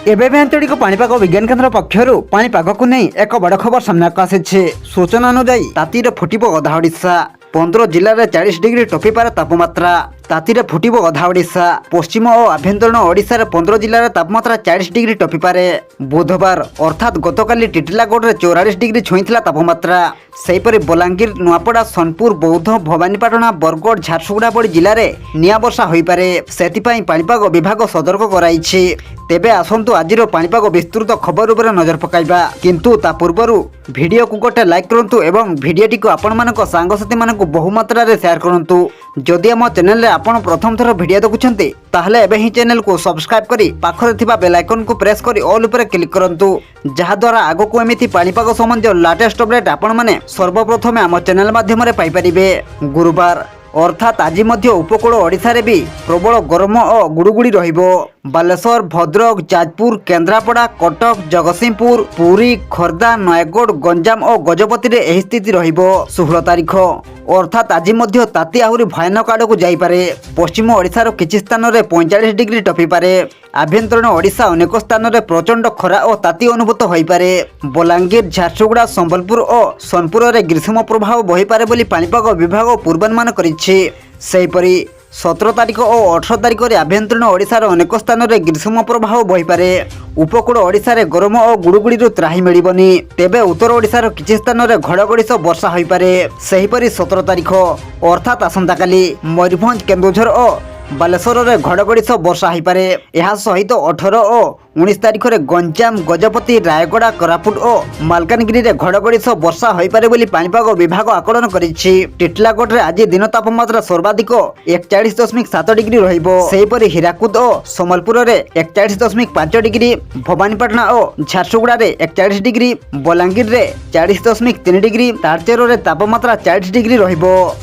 एबे भी आंचलिक पाणीपाग विज्ञान केन्द्र पक्षर पाणीपाग को नहीं एक बड़ खबर सामना को आसी। सूचना अनुଯାयी तातीर फुटिब अधा ओडिशा। 15 जिले में 40 डिग्री टपिपार तापमात्रा। तातीरे फुटिब अधा ओडिशा। पश्चिम और आभ्यंतरण ओडिशा 15 जिले तापमात्रा 40 डिग्री टपिपारे। बुधवार अर्थात गतकाली टिटिलागढ़ 44 डिग्री छुईला तापमात्रा। सेहीपरि बलांगीर, नुआपड़ा, सोनपुर, बौद्ध, भवानीपाटना, बरगढ़, झारसुगुड़ा भली जिले में निआ वर्षा होईपारे। सेथिपाई पाणीपाग विभाग सतर्क कराइछि। तेबे आसंतु आजिर पाणीपाग विस्तृत खबर उपर नजर पकाइबा, किंतु ता पूर्वरु भिडियो को गोटे लाइक करंतु एवं भिडियोटी को आपण मानक सांगसाथी मानक बहु मात्रा रे शेयर करंतु। जदि आम चैनल रे आपण प्रथम थर भिडियो देखुछन्ते ताहले एबे ही चैनल को सब्सक्राइब करी पाखरे थिबा बेल आइकन को प्रेस करी ऑल उपर क्लिक करंतु, जहा द्वारा आगो को एमिति पाणीपाग संबंधी लेटेस्ट अपडेट आपण माने सर्वप्रथमे आम चैनल माध्यम रे पाई परिबे। गुरुवार अर्थात आज मध्य उपकूल ओडिशा रे भी प्रबल गरम और गुड़ुगुड़ी रहिबो। बालेश्वर, भद्रक, जाजपुर, केन्द्रापड़ा, कटक, जगतसिंहपुर, पुरी, खोर्धा, नयगढ़, गंजाम और गजपति रे एही स्थिति रहिबो। 16 तारिख अर्थात आज मध्य ताती आहुरी भयानक आड़ को जाइपारे। पश्चिम ओडिशार किछि स्थान रे 45 डिग्री टपिपारे। आभ्यंतरण ओडिशा अनेक स्थान रे प्रचंड खरा और ताती अनुभूत होइपारे। बलांगीर, झारसुगुड़ा, संबलपुर और सोनपुर रे ग्रीष्म प्रभाव बहिपारे बोली पाणीपाग विभाग पूर्वानुमान करिछि। सेहीपरि 17 तारिख और 18 तारिख में आभ्यंतरण ओडिशार अनेक स्थान में ग्रीष्म प्रभाव बहिपारे। उपकूल ओडिशा रे गरम और गुड़ुगुड़ी त्राही मिलिबनी। तेबे उत्तर ओडिशार किछि स्थान में घड़घड़ी सह वर्षा होइपारे। सेहीपरि 17 तारिख अर्थात आसंता काली मयूरभंज, केन्दुझर और बालेश्वर रे घड़घड़ी सह वर्षा होइपारे। एहा सहित 18 और 19 तारिख में गंजाम, गजपति, रायगड़ा, कोरापुट और मालकानगिरी रे घड़घड़ी सह वर्षा होइपारे बोली पाणीपाग विभाग आकलन करिछि। टिटिलागढ़ रे आज दिन तापमात्रा सर्वाधिक 41.7 डिग्री रहिबो। सेहीपरि हीराकुद और संबलपुर रे 41.5 डिग्री, भवानीपाटना और झारसुगुड़ा रे 41 डिग्री, बलांगीर रे 40.3 डिग्री, तारचेर रे तापमात्रा 40 डिग्री रहिबो।